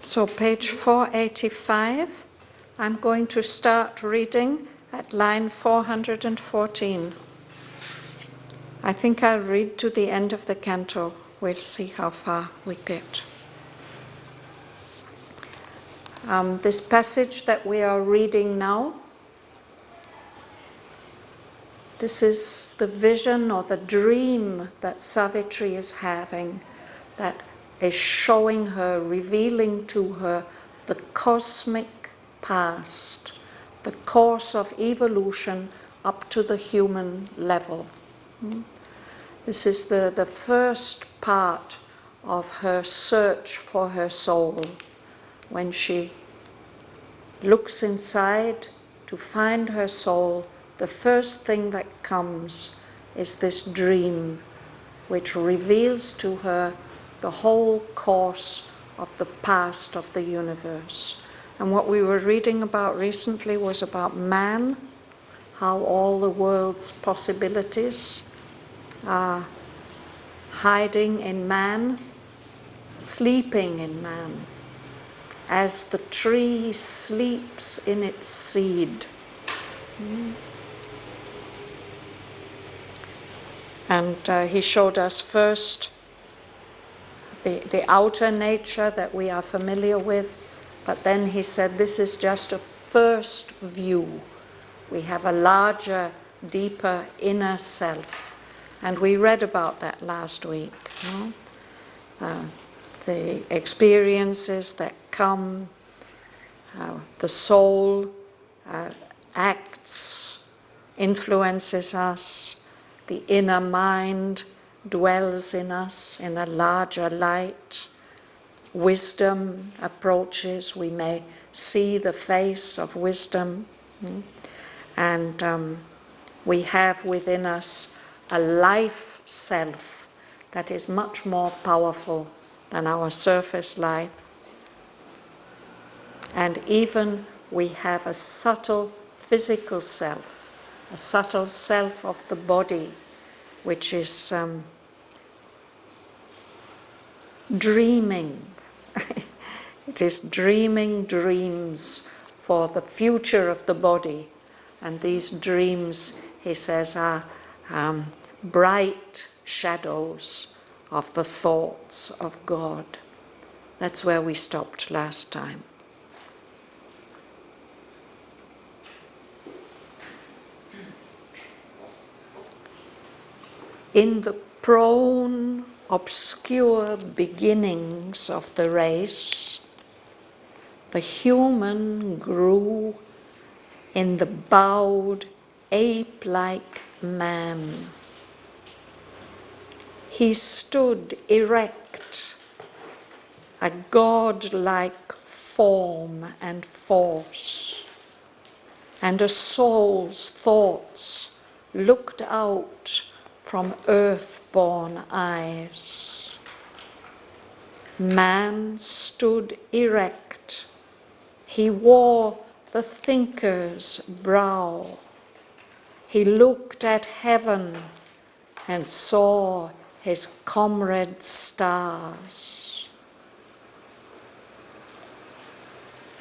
So page 485, I'm going to start reading at line 414. I think I'll read to the end of the canto. We'll see how far we get. This passage that we are reading now, this is the vision or the dream that Savitri is having, that is showing her, revealing to her the cosmic past, the course of evolution up to the human level. This is the first part of her search for her soul, when she looks inside to find her soul. The first thing that comes is this dream, which reveals to her the whole course of the past of the universe. And what we were reading about recently was about man, how all the world's possibilities are hiding in man, sleeping in man, as the tree sleeps in its seed. And he showed us first the outer nature that we are familiar with, but then he said this is just a first view. We have a larger, deeper inner self. And we read about that last week. The experiences that come, the soul acts, influences us, the inner mind dwells in us in a larger light. Wisdom approaches, we may see the face of wisdom. And we have within us a life self that is much more powerful than our surface life. And even we have a subtle physical self, a subtle self of the body, which is dreaming. It is dreaming dreams for the future of the body. And these dreams, he says, are bright shadows of the thoughts of God. That's where we stopped last time. In the prone, obscure beginnings of the race, the human grew in the bowed, ape-like man. He stood erect, a god-like form and force, and a soul's thoughts looked out from earth-born eyes. Man stood erect. He wore the thinker's brow. He looked at heaven and saw his comrade stars.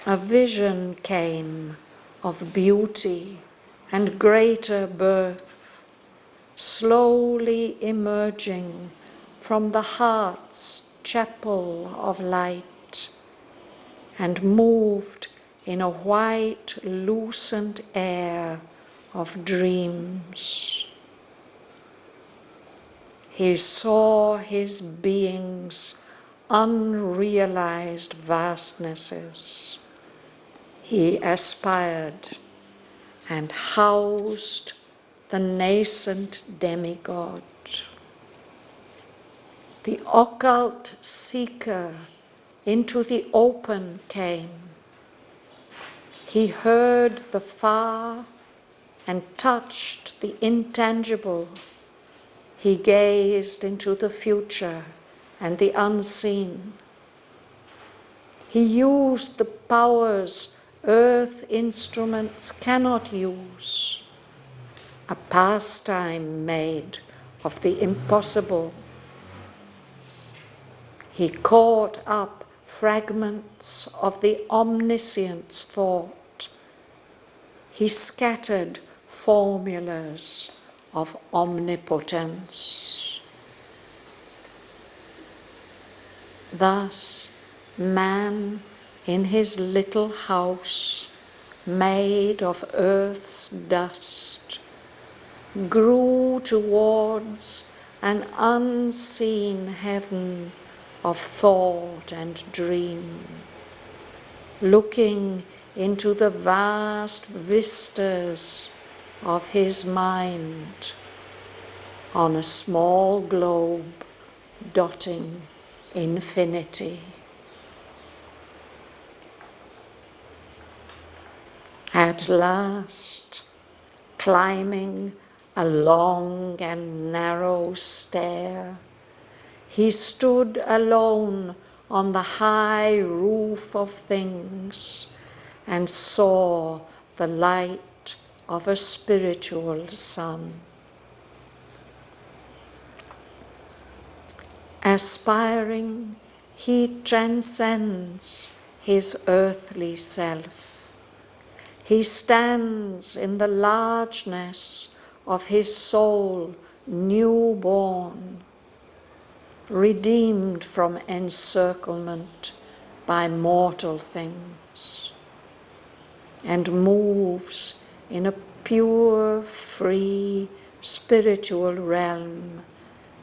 A vision came of beauty and greater birth, slowly emerging from the heart's chapel of light, and moved in a white, lucent air of dreams. He saw his being's unrealized vastnesses. He aspired and housed the nascent demigod. The occult seeker into the open came. He heard the far and touched the intangible. He gazed into the future and the unseen. He used the powers earth instruments cannot use, a pastime made of the impossible. He caught up fragments of the omniscient's thought. He scattered formulas of omnipotence. Thus, man in his little house, made of earth's dust, grew towards an unseen heaven of thought and dream, looking into the vast vistas of his mind on a small globe dotting infinity. At last, climbing a long and narrow stair, he stood alone on the high roof of things and saw the light of a spiritual sun. Aspiring, he transcends his earthly self. He stands in the largeness of his soul newborn, redeemed from encirclement by mortal things, and moves in a pure, free, spiritual realm,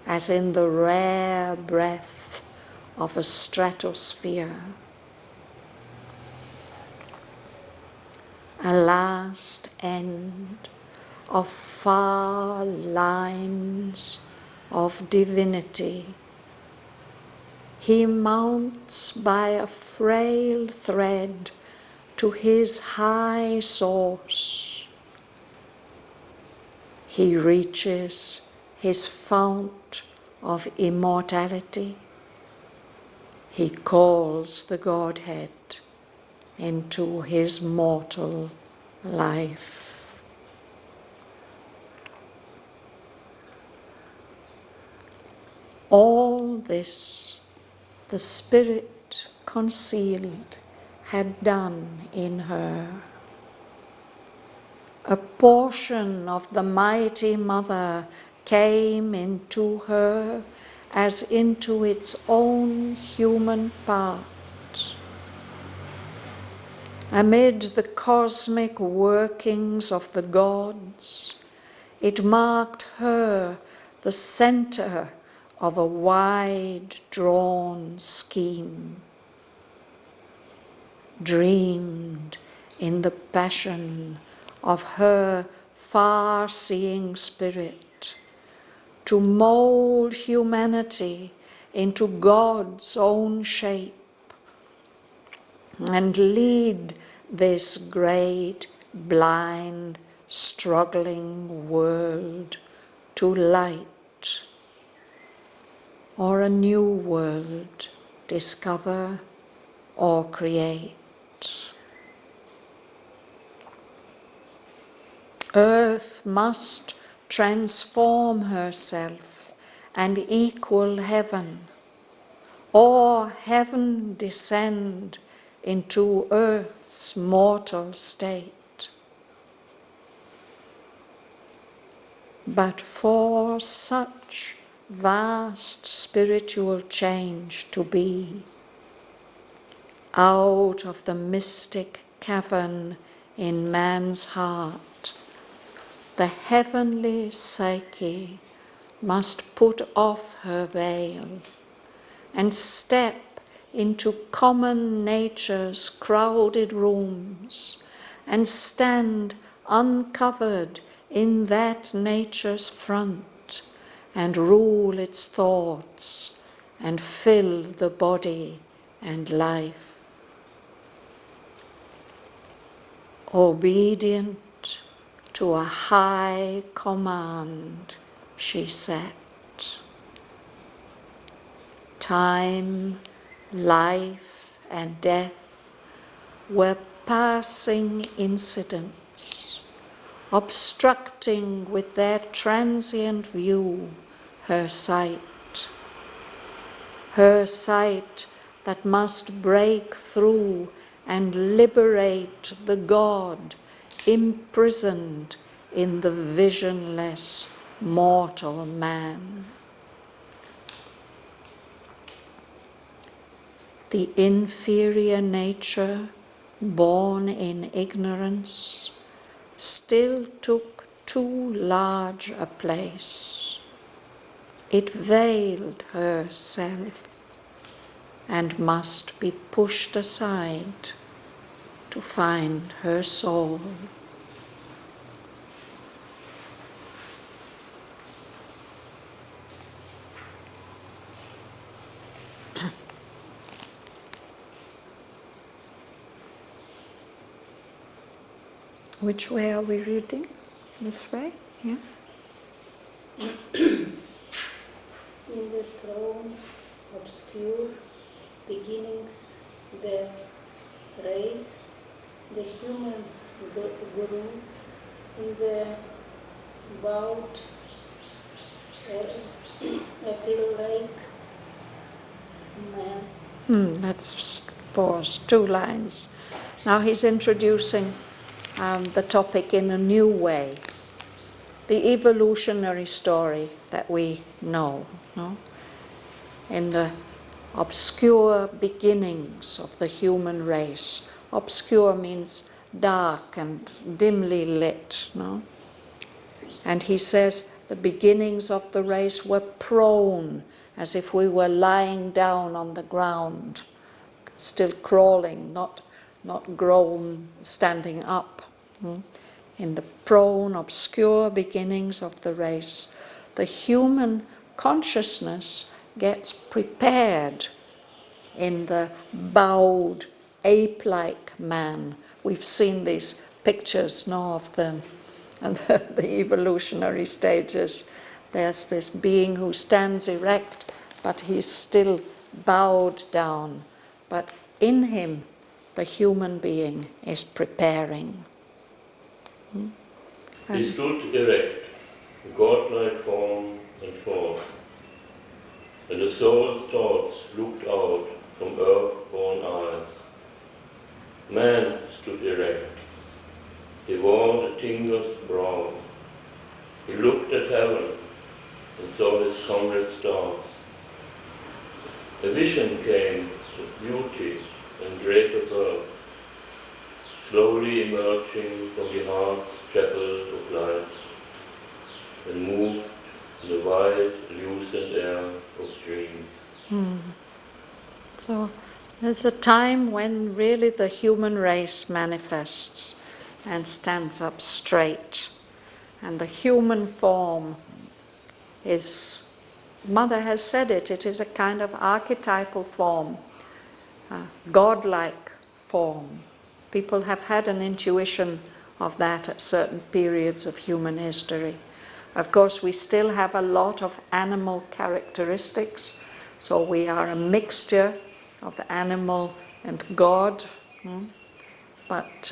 as in the rare breath of a stratosphere. A last end of far lines of divinity. He mounts by a frail thread to his high source. He reaches his fount of immortality. He calls the Godhead into his mortal life. All this the Spirit concealed had done in her. A portion of the mighty Mother came into her as into its own human part. Amid the cosmic workings of the gods, it marked her the center of a wide-drawn scheme, dreamed in the passion of her far-seeing spirit, to mold humanity into God's own shape and lead this great, blind, struggling world to light, or a new world discover or create. Earth must transform herself and equal heaven, or heaven descend into earth's mortal state. But for such vast spiritual change to be, out of the mystic cavern in man's heart, the heavenly psyche must put off her veil and step into common nature's crowded rooms and stand uncovered in that nature's front and rule its thoughts and fill the body and life. Obedient to a high command, she sat. Time, life, and death were passing incidents, obstructing with their transient view her sight that must break through and liberate the God imprisoned in the visionless mortal man. The inferior nature, born in ignorance, still took too large a place. It veiled herself and must be pushed aside to find her soul. Which way are we reading? This way? Yeah. In the throne, obscure beginnings, the race, the human guru, in the bowed apple like man. Let's pause. 2 lines. Now he's introducing the topic in a new way. The evolutionary story that we know, no? In the obscure beginnings of the human race. Obscure means dark and dimly lit, no? And he says the beginnings of the race were prone, as if we were lying down on the ground, still crawling, not grown, standing up. In the prone, obscure beginnings of the race, the human consciousness gets prepared in the bowed, ape-like man. We've seen these pictures, no, of them, and the evolutionary stages. There's this being who stands erect, but he's still bowed down. But in him, the human being is preparing. He stood erect, godlike form and form, and the soul's thoughts looked out from earth-born eyes. Man stood erect. He wore the tinger's brow. He looked at heaven and saw his comrade stars. A vision came of beauty and greater birth, slowly emerging from the heart's chapel of light, and moved in the wide, lucid air of dreams. So there's a time when really the human race manifests and stands up straight. And the human form is, Mother has said it, it is a kind of archetypal form, godlike form. People have had an intuition of that at certain periods of human history. Of course, we still have a lot of animal characteristics, so we are a mixture of animal and God. But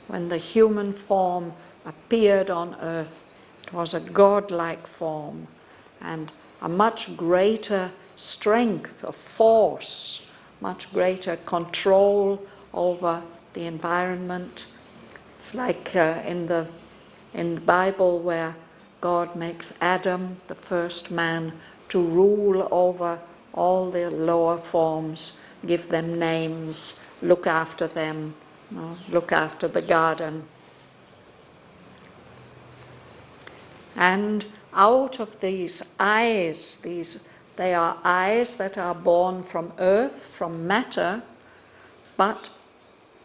when the human form appeared on earth, it was a godlike form and a much greater strength of force, much greater control over the environment. It's like in the Bible where God makes Adam, the first man, to rule over all the lower forms, give them names, look after them, look after the garden. And out of these eyes, they are eyes that are born from earth, from matter, but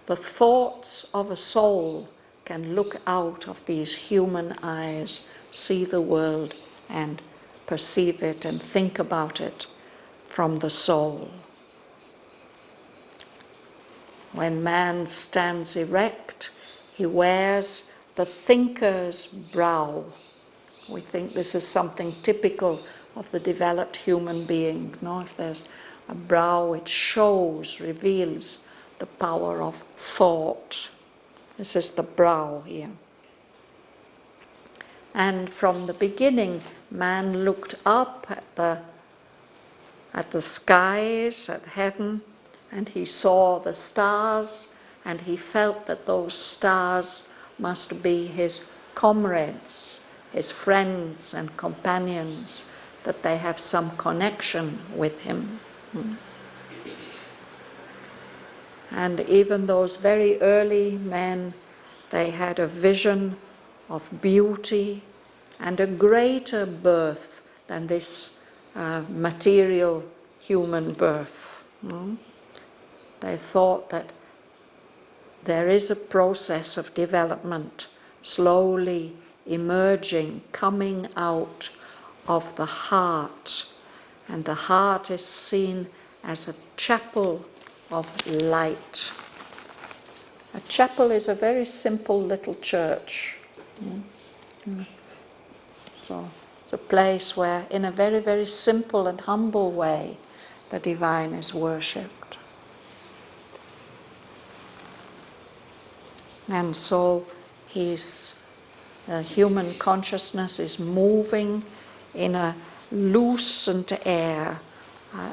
the thoughts of a soul can look out of these human eyes, see the world and perceive it and think about it from the soul. When man stands erect, he wears the thinker's brow. We think this is something typical of the developed human being. If there's a brow, it shows, reveals the power of thought. This is the brow here. And from the beginning, man looked up at the skies, at heaven, and he saw the stars, and he felt that those stars must be his comrades, his friends and companions, that they have some connection with him. And even those very early men, they had a vision of beauty and a greater birth than this material human birth. They thought that there is a process of development slowly emerging, coming out of the heart. And the heart is seen as a chapel of light. A chapel is a very simple little church. So it's a place where, in a very, very simple and humble way, the divine is worshipped. And so his human consciousness is moving in a lucent air,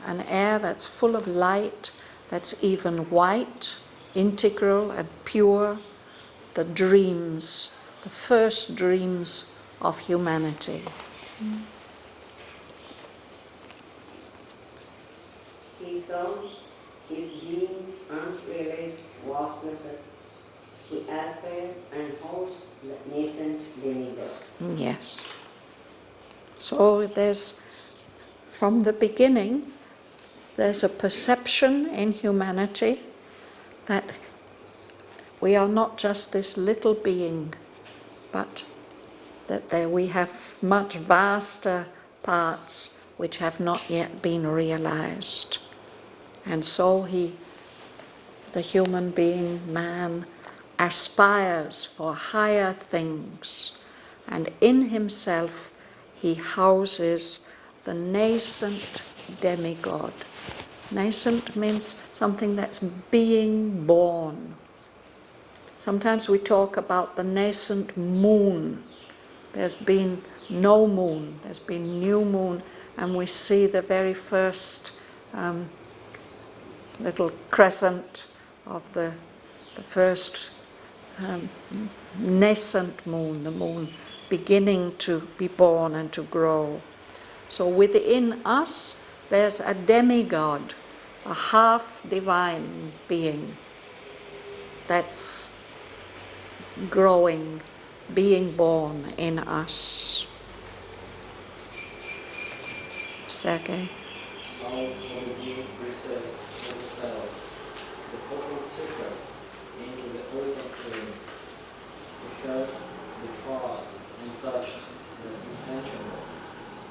an air that's full of light, that's even white, integral and pure, the dreams, the first dreams of humanity. He saw his being's unrealized vastnesses. He aspired and housed the nascent demigod. Yes. So there's, from the beginning, there's a perception in humanity that we are not just this little being, but that we have much vaster parts which have not yet been realized. And so the human being, man, aspires for higher things, and in himself he houses the nascent demigod. Nascent means something that's being born. Sometimes we talk about the nascent moon. There's been no moon, there's been new moon, and we see the very first little crescent of the first nascent moon, the moon beginning to be born and to grow. So within us there's a demigod, a half-divine being that's growing, being born in us. Sergei? Out of the deep recess of the cell, the portal secret into the open flame. He felt the far and touched the intentional.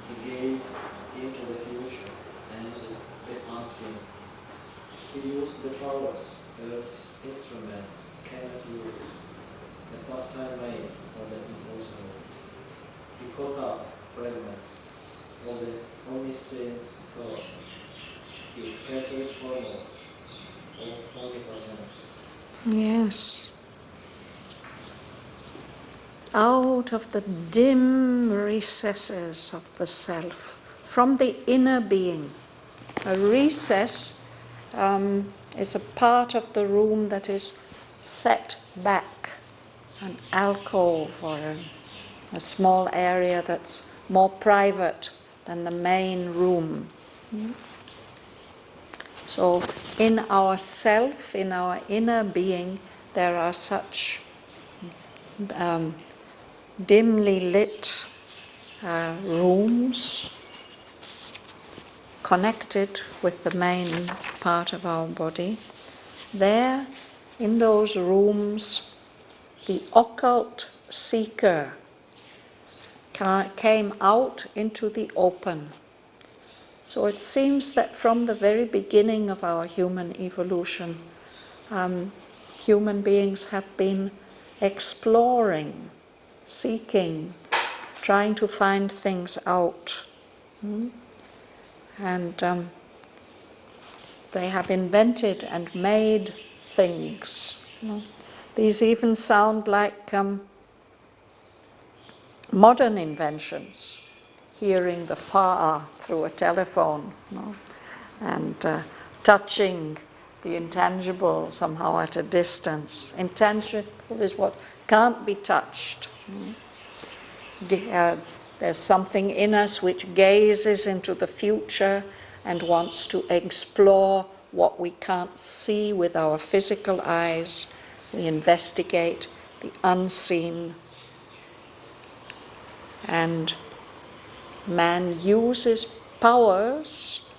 He gazed into the future and the unseen. He used the powers Earth's instruments cannot use, the pastime made of the impossible. He caught up fragments of the omniscience thought. He scattered formulas of omnipotence. Yes. Out of the dim recesses of the self, from the inner being. A recess is a part of the room that is set back, an alcove or a small area that's more private than the main room. So in our self, in our inner being, there are such dimly lit rooms connected with the main part of our body. There, in those rooms, the occult seeker came out into the open. So it seems that from the very beginning of our human evolution, human beings have been exploring, seeking, trying to find things out. And they have invented and made things. These even sound like modern inventions, hearing the far through a telephone. and touching the intangible somehow at a distance. Intangible is what can't be touched. There's something in us which gazes into the future and wants to explore what we can't see with our physical eyes. We investigate the unseen. And man uses powers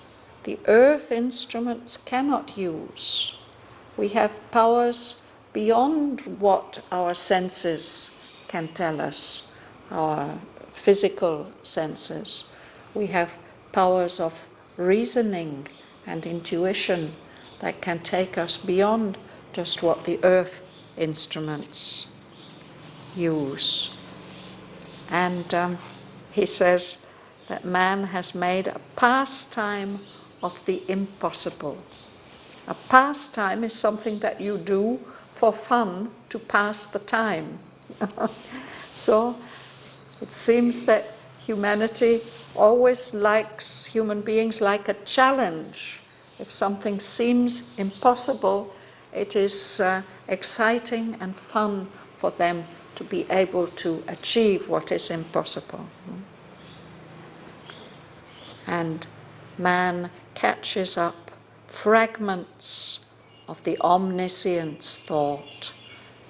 the earth instruments cannot use. We have powers beyond what our senses can tell us, our physical senses. We have powers of reasoning and intuition that can take us beyond just what the earth instruments use. And he says that man has made a pastime of the impossible. A pastime is something that you do for fun to pass the time. So it seems that humanity always likes, human beings like a challenge. If something seems impossible, it is exciting and fun for them to be able to achieve what is impossible. And man catches up fragments of the omniscience thought.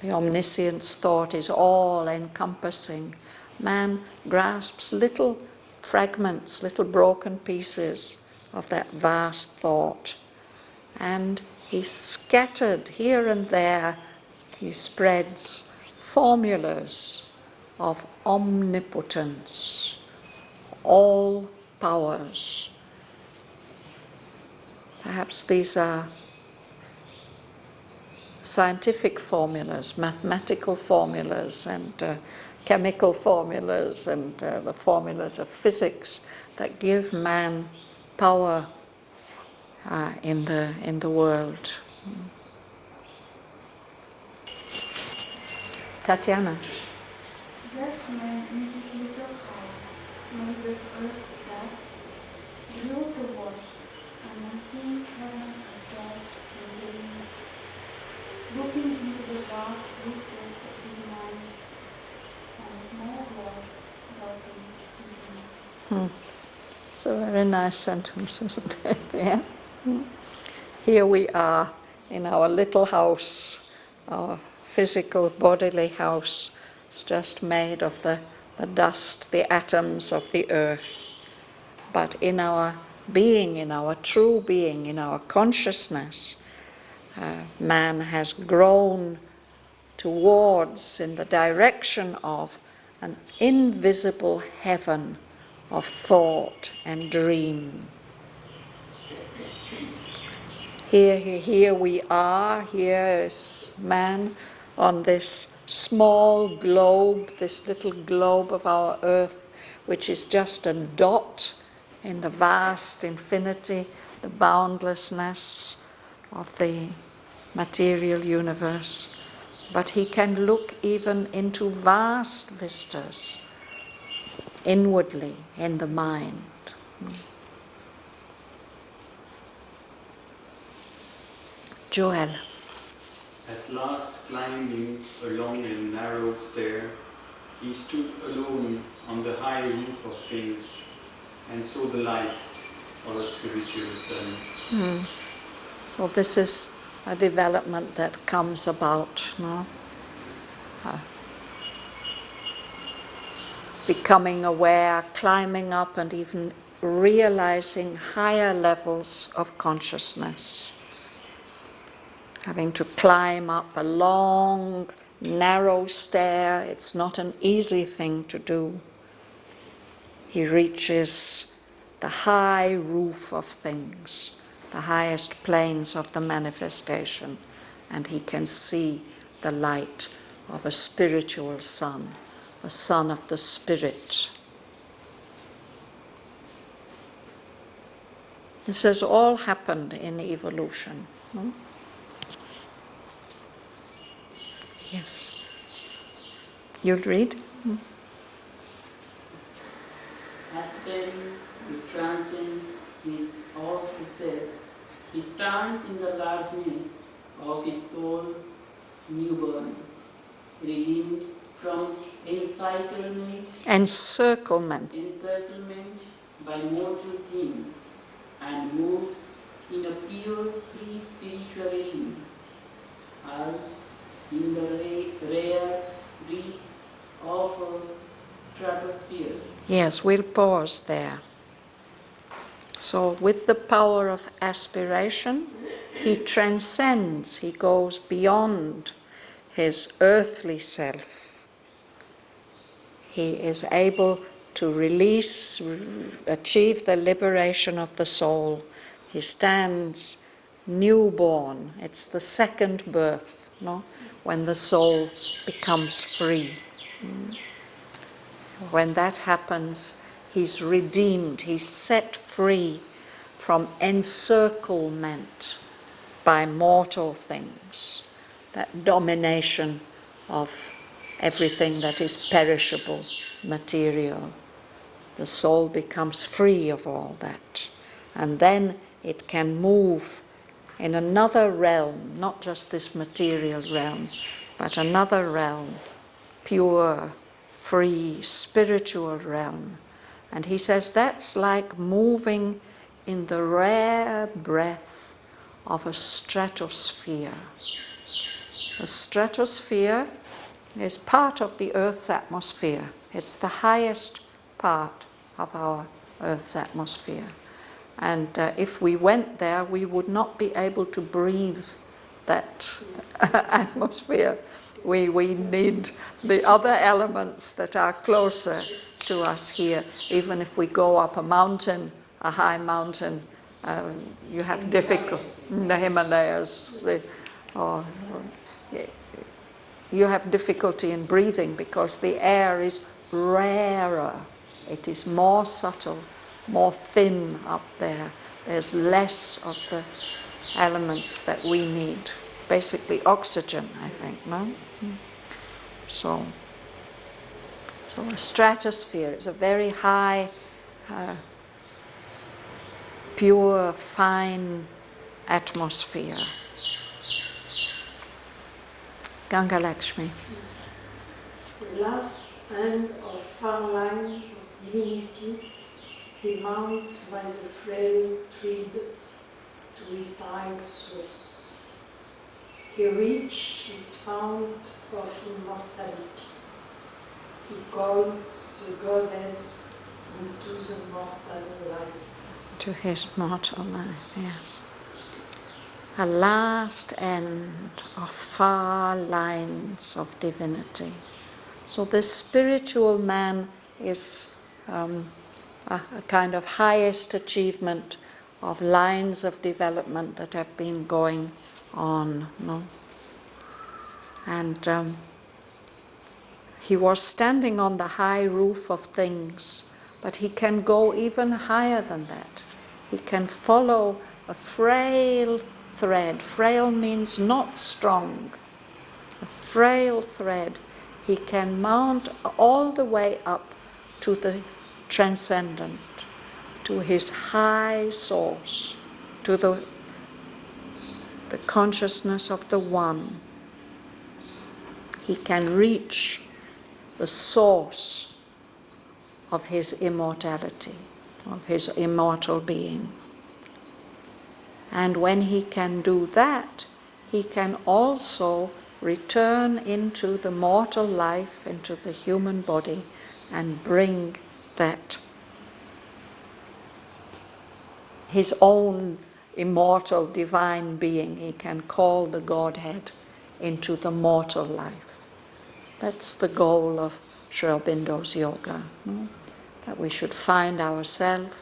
The omniscience thought is all-encompassing. Man grasps little fragments, little broken pieces of that vast thought, and he scattered here and there, he spreads formulas of omnipotence, all powers. Perhaps these are scientific formulas, mathematical formulas, and chemical formulas, and the formulas of physics that give man power in the world. Tatiana. That man in his little house, made of earth's dust, grew towards an unseen heaven of thought and dream, looking into the vast vistas of his mind, and a small globe dotting infinity. It's a very nice sentence, isn't it? Yeah? Here we are in our little house, our physical bodily house. It's just made of the dust, the atoms of the earth. But in our being, in our true being, in our consciousness, man has grown towards, in the direction of, an invisible heaven of thought and dream. Here we are, here is man on this small globe, this little globe of our earth, which is just a dot in the vast infinity, the boundlessness of the material universe. But he can look even into vast vistas, inwardly, in the mind. Joel. At last, climbing along a narrow stair, he stood alone on the high roof of things and saw the light of a spiritual sun. So this is a development that comes about, no? Becoming aware, climbing up, and even realizing higher levels of consciousness. Having to climb up a long, narrow stair, it's not an easy thing to do. He reaches the high roof of things, the highest planes of the manifestation, and he can see the light of a spiritual sun, the sun of the spirit. This has all happened in evolution. Yes. You'll read? Has been the transient is all he said. He stands in the largeness of his soul, newborn, redeemed from encirclement by mortal things, and moves in a pure, free spiritual realm, as in the rare deep of a stratosphere. Yes, we'll pause there. So with the power of aspiration, he transcends, he goes beyond his earthly self. He is able to release, achieve the liberation of the soul. He stands newborn. It's the second birth, no? When the soul becomes free. When that happens, he's redeemed, he's set free from encirclement by mortal things, that domination of everything that is perishable, material. The soul becomes free of all that. And then it can move in another realm, not just this material realm, but another realm, pure, free, spiritual realm. And he says that's like moving in the rare breath of a stratosphere. The stratosphere is part of the Earth's atmosphere. It's the highest part of our Earth's atmosphere. And if we went there, we would not be able to breathe that atmosphere. We need the other elements that are closer to us here. Even if we go up a mountain, a high mountain, you have difficulty in the Himalayas, you have difficulty in breathing because the air is rarer. It is more subtle, more thin up there. There's less of the elements that we need. Basically oxygen, I think, no? So a stratosphere is a very high, pure, fine atmosphere. Ganga Lakshmi. The last end of far line of divinity, he mounts by the frail thread to recite source. He reached his fount of immortality. He calls the Godhead into the mortal life. To his mortal life, yes. A last end of far lines of divinity. So the spiritual man is a kind of highest achievement of lines of development that have been going on, no? And he was standing on the high roof of things, but he can go even higher than that. He can follow a frail thread. Frail means not strong. A frail thread. He can mount all the way up to the transcendent, to his high source, to the consciousness of the One. He can reach the source of his immortality, of his immortal being. And when he can do that, he can also return into the mortal life, into the human body, and bring that, his own immortal divine being. He can call the Godhead into the mortal life. That's the goal of Sri Aurobindo's yoga, that we should find ourselves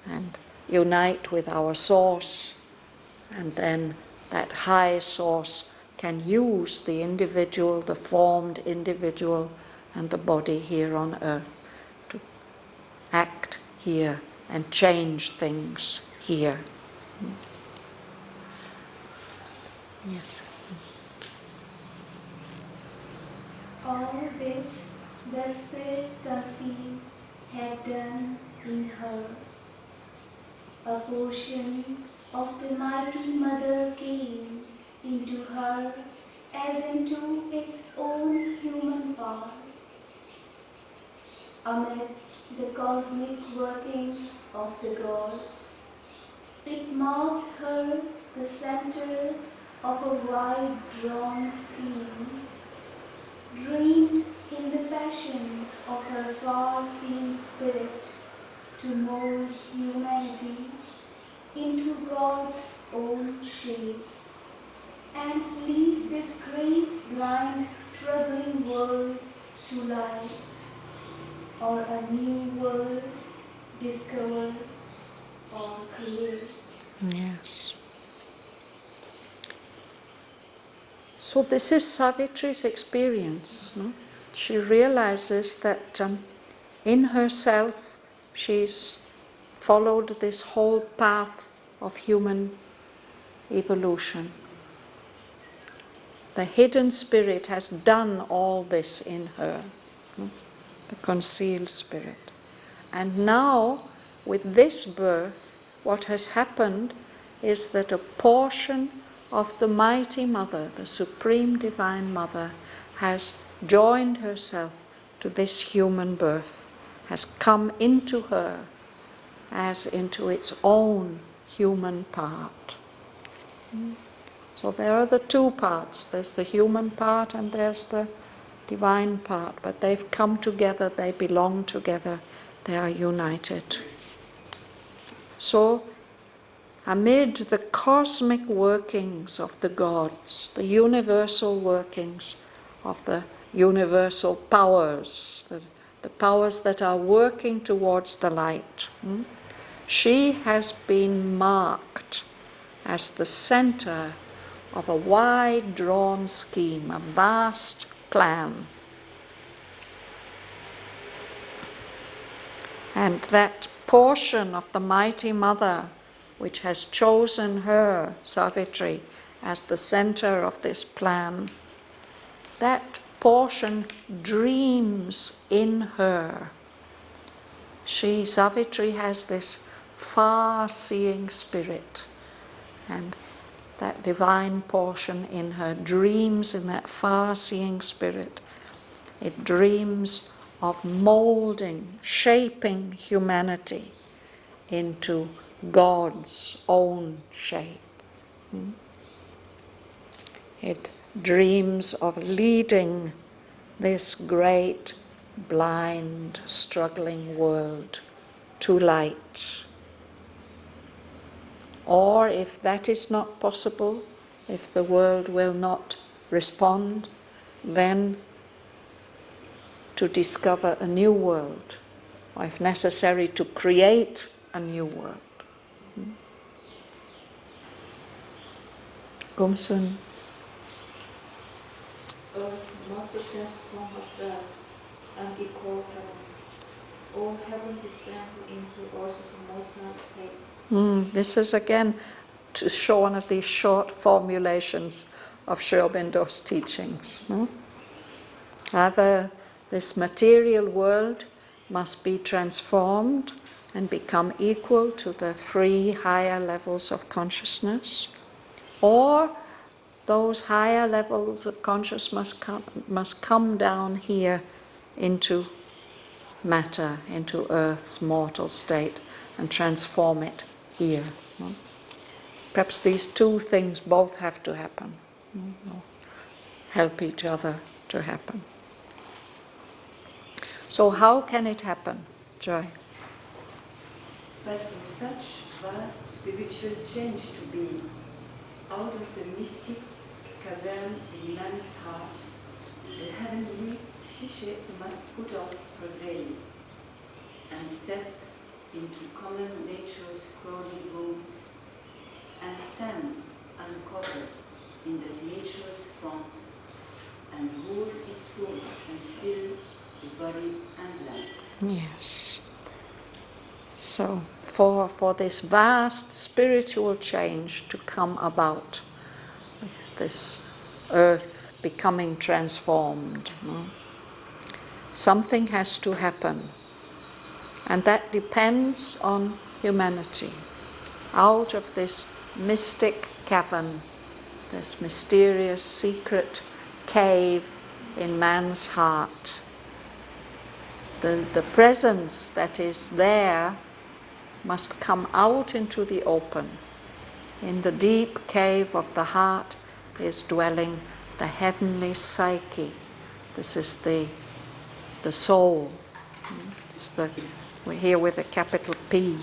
and unite with our source, and then that high source can use the individual, the formed individual, and the body here on earth to act here and change things here. Yes. All this the Spirit conceived had done in her. a portion of the mighty mother came into her as into its own human part. Amid the cosmic workings of the gods, it marked her the center of a wide-drawn scheme, dreamed in the passion of her far-seeing spirit to mold humanity into God's own shape and lead this great, blind, struggling world to light, or a new world discover or create. Yes. So this is Savitri's experience. No? She realizes that in herself she's followed this whole path of human evolution. The hidden spirit has done all this in her, no? The concealed spirit. And now, with this birth, what has happened is that a portion of the mighty mother, the supreme divine mother, has joined herself to this human birth, has come into her as into its own human part. So there are the two parts. There's the human part and there's the divine part, but they've come together, they belong together, they are united. So, amid the cosmic workings of the gods, the universal workings of the universal powers, the powers that are working towards the light, she has been marked as the center of a wide-drawn scheme, a vast plan. And that portion of the mighty mother which has chosen her, Savitri, as the center of this plan, that portion dreams in her. She, Savitri, has this far-seeing spirit, and that divine portion in her dreams in that far-seeing spirit. It dreams of molding, shaping humanity into God's own shape. It dreams of leading this great, blind, struggling world to light. Or if that is not possible, if the world will not respond, then to discover a new world, or if necessary, to create a new world. Gumsun. Earth must transform herself and be called heaven. All heaven descend into Earth's immortal state. This is again to show one of these short formulations of Aurobindo's teachings. No? Rather, this material world must be transformed and become equal to the free higher levels of consciousness, or those higher levels of consciousness must come down here into matter, into Earth's mortal state, and transform it here. No? Perhaps these two things both have to happen, help each other to happen. So how can it happen, Joy? But for such vast spiritual change to be, out of the mystic cavern in man's heart, the heavenly Shishe must put off her veil and step into common nature's crowded rooms and stand uncovered in the nature's front and rule its souls and fill the body and life. Yes. So for this vast spiritual change to come about, this earth becoming transformed, something has to happen. And that depends on humanity. out of this mystic cavern, this mysterious secret cave in man's heart. The presence that is there must come out into the open. In the deep cave of the heart is dwelling the heavenly psyche. This is the soul. We're here with a capital P.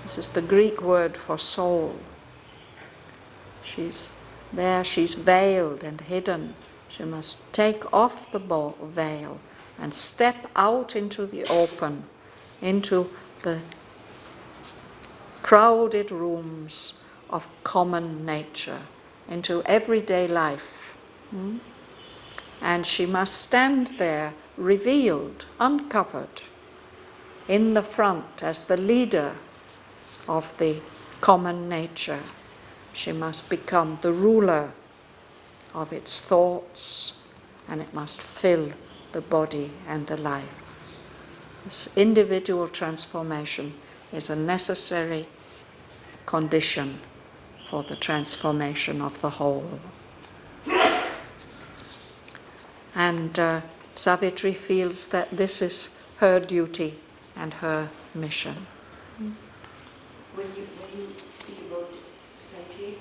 This is the Greek word for soul. She's there, she's veiled and hidden. She must take off the veil and step out into the open, into the crowded rooms of common nature, into everyday life. And she must stand there revealed, uncovered, in the front as the leader of the common nature. She must become the ruler of its thoughts, and it must fill the body and the life. This individual transformation is a necessary condition for the transformation of the whole. And Savitri feels that this is her duty and her mission. When you speak about psyche,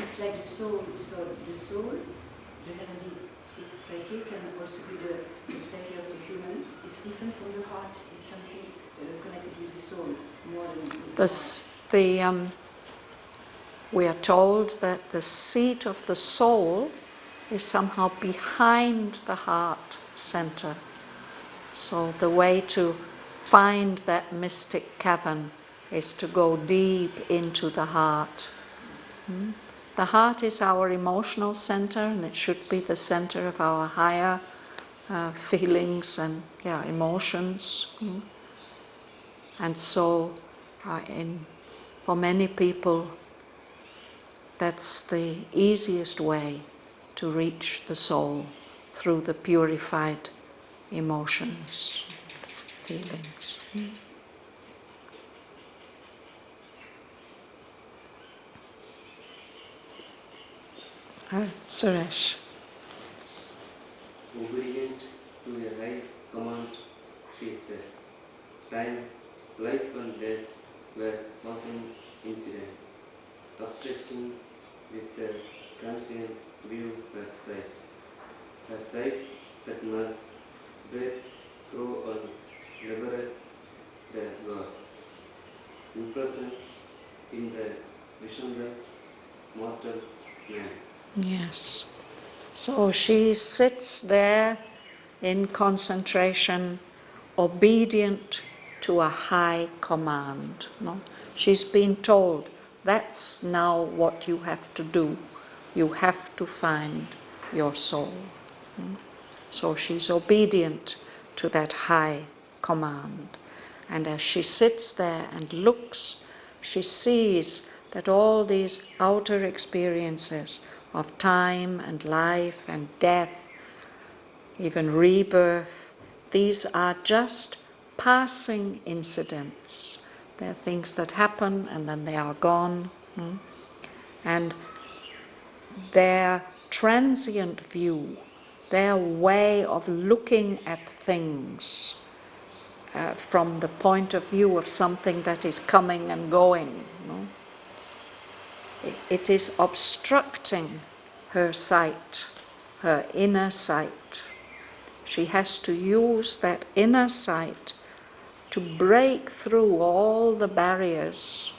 it's like the soul. So the soul, the heavenly psyche, can also be the psyche of the human. It's different from the heart. It's something connected with the soul more than we are told that the seat of the soul is somehow behind the heart center. So the way to find that mystic cavern is to go deep into the heart. The heart is our emotional center, and it should be the center of our higher feelings and emotions. And so for many people, that's the easiest way to reach the soul, through the purified emotions, feelings. Suresh. Obedient to a right command, she said. Time, life and death were passing incidents, obstructing with the transient view her sight. Her sight that must break through and liberate the God, imprisoned in the visionless mortal man. Yes. So she sits there in concentration, obedient to a high command. No? She's been told, that's now what you have to do. You have to find your soul. So she's obedient to that high command. And as she sits there and looks, she sees that all these outer experiences of time and life and death, even rebirth, these are just passing incidents. They're things that happen and then they are gone. And their transient view, their way of looking at things from the point of view of something that is coming and going, it is obstructing her sight, her inner sight. She has to use that inner sight to break through all the barriers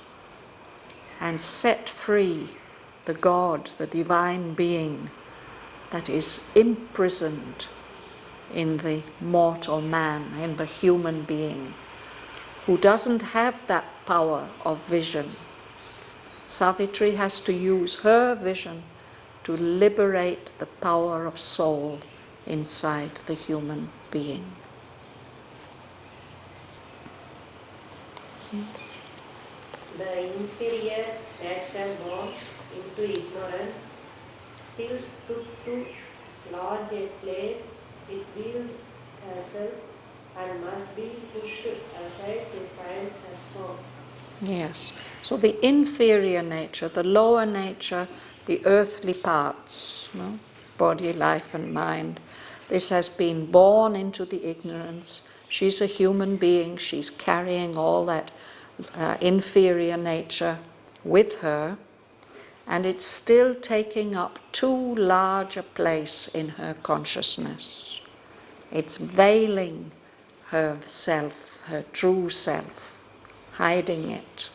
and set free the God, the divine being that is imprisoned in the mortal man, in the human being, who doesn't have that power of vision. Savitri has to use her vision to liberate the power of soul inside the human being. The inferior nature born into ignorance still took too large a place. It viewed herself and must be pushed aside to find her soul. Yes, So the inferior nature, the lower nature, the earthly parts, body, life and mind, this has been born into the ignorance. She's a human being, she's carrying all that inferior nature with her, and it's still taking up too large a place in her consciousness. It's veiling herself, her true self, hiding it,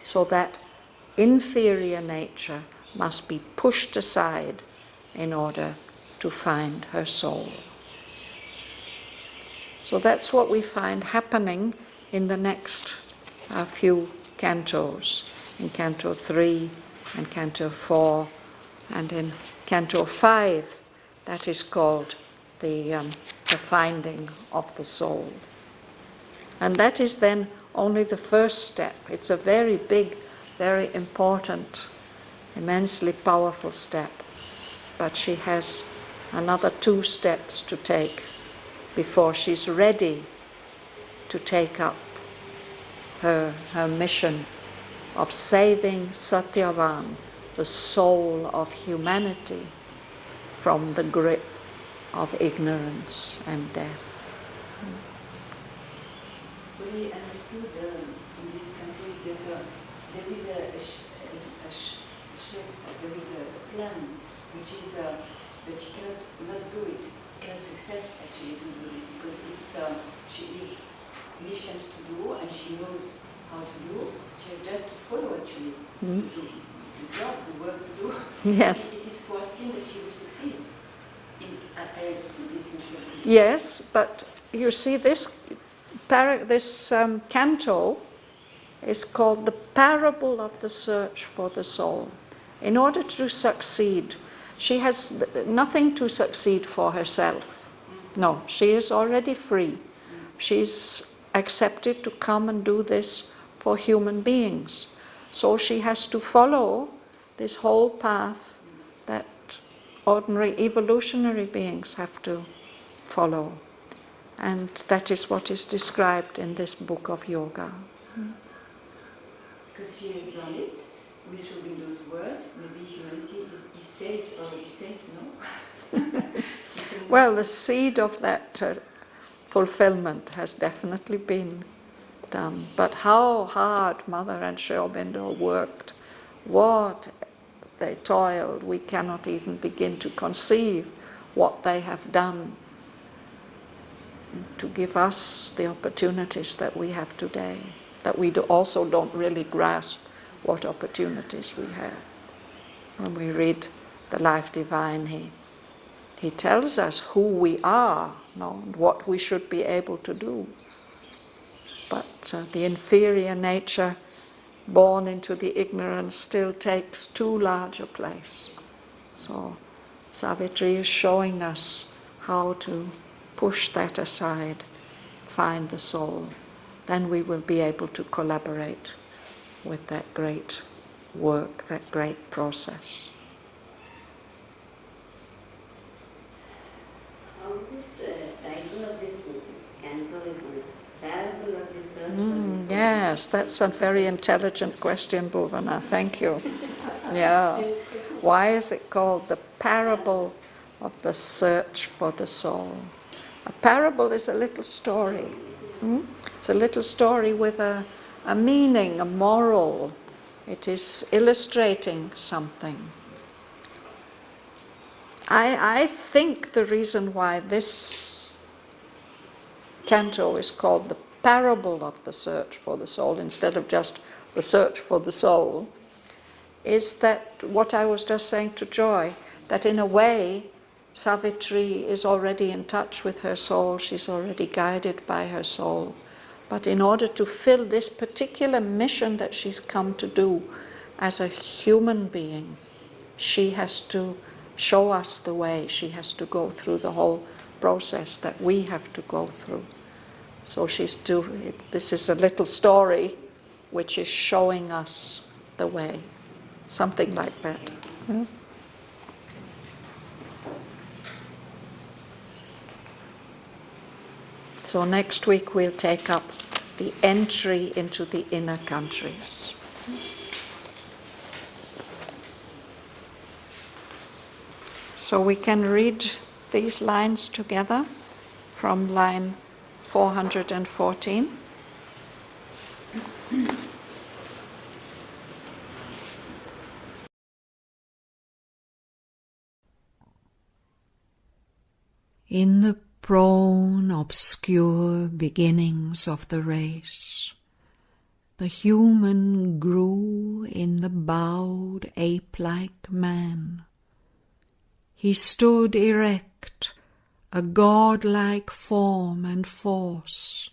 so that inferior nature must be pushed aside in order to find her soul. So that's what we find happening in the next few cantos, in Canto 3 and Canto 4, and in Canto 5, that is called the finding of the soul. And that is then only the first step. It's a very big, very important, immensely powerful step. But she has another 2 steps to take before she's ready to take up her mission of saving Shraddhavan, the soul of humanity, from the grip of ignorance and death. What I understood in this country is that there is there is a plan which is that she cannot not do it, cannot success actually to do this, because it's she is missions to do and she knows how to do. She has just to follow actually to do the job, the work to do. Yes. It is foreseen that she will succeed. I understood this in short. Yes, but you see this canto is called the parable of the search for the soul. In order to succeed, she has nothing to succeed for herself. No, she is already free. She's accepted to come and do this for human beings. So she has to follow this whole path that ordinary evolutionary beings have to follow. And that is what is described in this book of yoga. Because she has done it with Aurobindo's word, maybe humanity is saved, already saved, no? Well, the seed of that fulfillment has definitely been done. But how hard Mother and Aurobindo worked, what they toiled, we cannot even begin to conceive what they have done to give us the opportunities that we have today, that we also don't really grasp what opportunities we have. When we read the Life Divine, he tells us who we are, and what we should be able to do. But the inferior nature born into the ignorance still takes too large a place. So Savitri is showing us how to push that aside, find the soul. Then we will be able to collaborate with that great work, that great process. How this title of this canto is parable of the search for the soul? Yes, that's a very intelligent question, Bhavana. Thank you. Yeah. Why is it called the parable of the search for the soul? A parable is a little story. It's a little story with a meaning, a moral. It is illustrating something. I think the reason why this canto is called the parable of the search for the soul instead of just the search for the soul is that what I was just saying to Joy, that in a way Savitri is already in touch with her soul, she's already guided by her soul. But in order to fill this particular mission that she's come to do as a human being, she has to show us the way. She has to go through the whole process that we have to go through. So this is a little story which is showing us the way. Something like that. Yeah? So next week we'll take up the entry into the inner countries. So we can read these lines together from line 414. In the prone, obscure beginnings of the race, the human grew in the bowed ape-like man. He stood erect, a god-like form and force,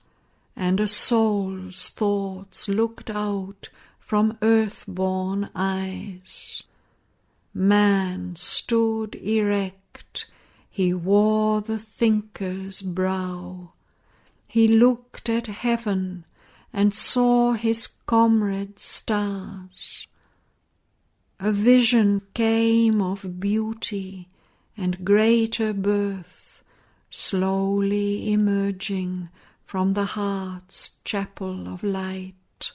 and a soul's thoughts looked out from earth-born eyes. Man stood erect, he wore the thinker's brow. He looked at heaven and saw his comrade stars. A vision came of beauty and greater birth, slowly emerging from the heart's chapel of light,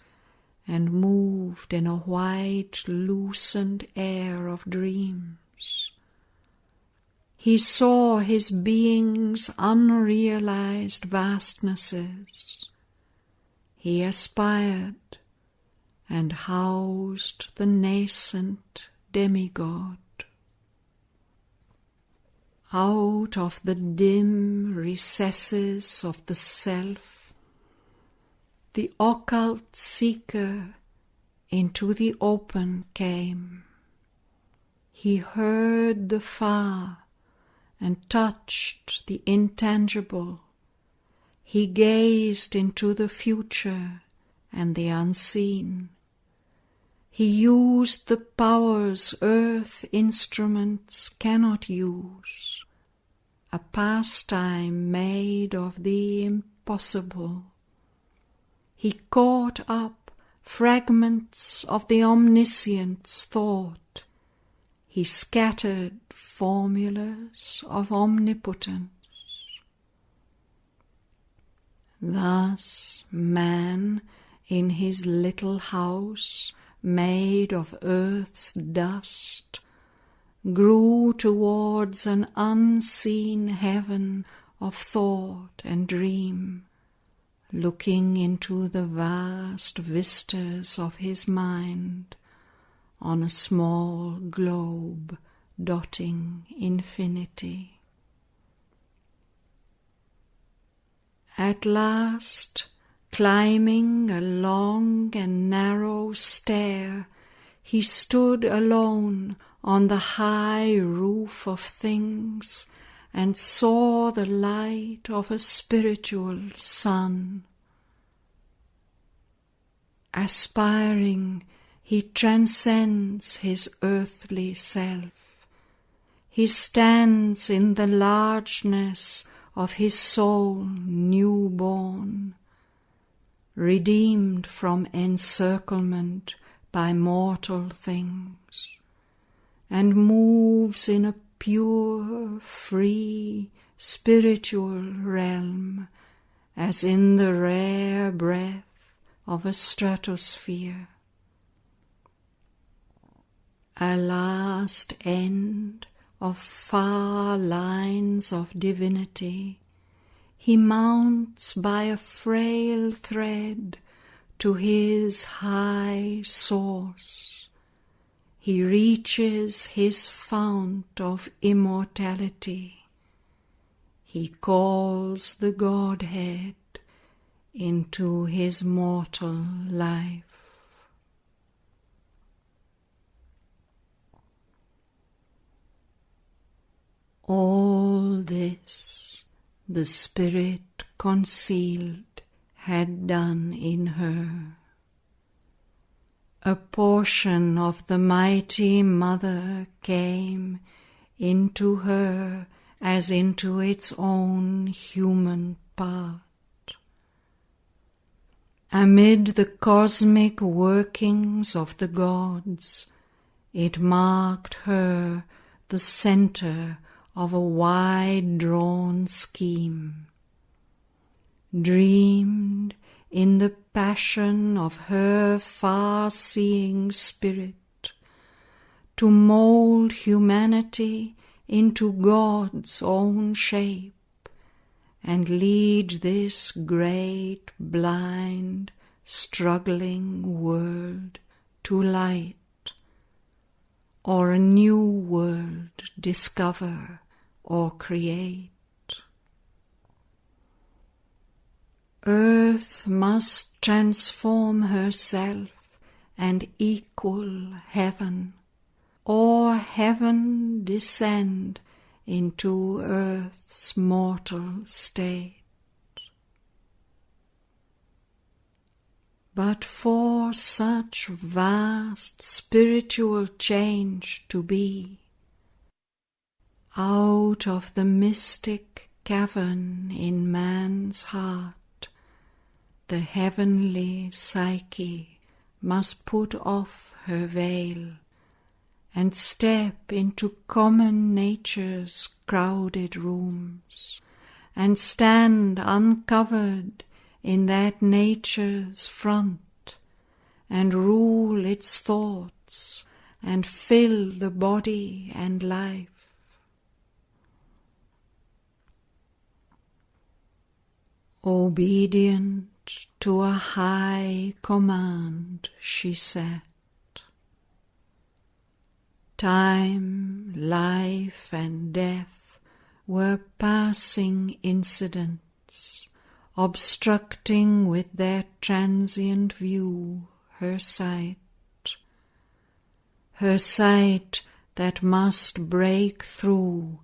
and moved in a white, lucent air of dreams. He saw his being's unrealized vastnesses. He aspired and housed the nascent demigod. Out of the dim recesses of the self, the occult seeker into the open came. He heard the far and touched the intangible. He gazed into the future and the unseen. He used the powers earth instruments cannot use, a pastime made of the impossible. He caught up fragments of the omniscient's thought. He scattered formulas of omnipotence. Thus man, in his little house made of earth's dust, grew towards an unseen heaven of thought and dream, looking into the vast vistas of his mind on a small globe dotting infinity. At last, climbing a long and narrow stair, he stood alone on the high roof of things and saw the light of a spiritual sun. Aspiring, he transcends his earthly self. He stands in the largeness of his soul newborn, redeemed from encirclement by mortal things, and moves in a pure, free, spiritual realm, as in the rare breath of a stratosphere. A last end of far lines of divinity, he mounts by a frail thread to his high source. He reaches his fount of immortality. He calls the Godhead into his mortal life. All this the Spirit concealed had done in her. A portion of the mighty Mother came into her as into its own human part. Amid the cosmic workings of the gods, it marked her the center of a wide-drawn scheme, dreamed in the passion of her far-seeing spirit, to mould humanity into God's own shape, and lead this great, blind, struggling world to light, or a new world discover or create. Earth must transform herself and equal heaven, or heaven descend into earth's mortal state. But for such vast spiritual change to be, out of the mystic cavern in man's heart, the heavenly psyche must put off her veil and step into common nature's crowded rooms, and stand uncovered in that nature's front, and rule its thoughts, and fill the body and life. Obedient to a high command she sat. Time, life, and death were passing incidents, obstructing with their transient view her sight that must break through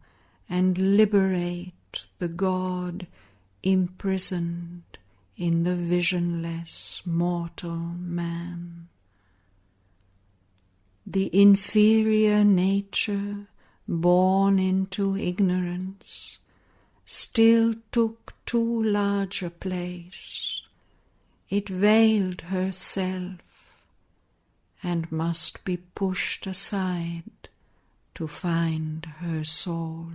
and liberate the God imprisoned in the visionless mortal man. The inferior nature, born into ignorance, still took too large a place. It veiled herself and must be pushed aside to find her soul.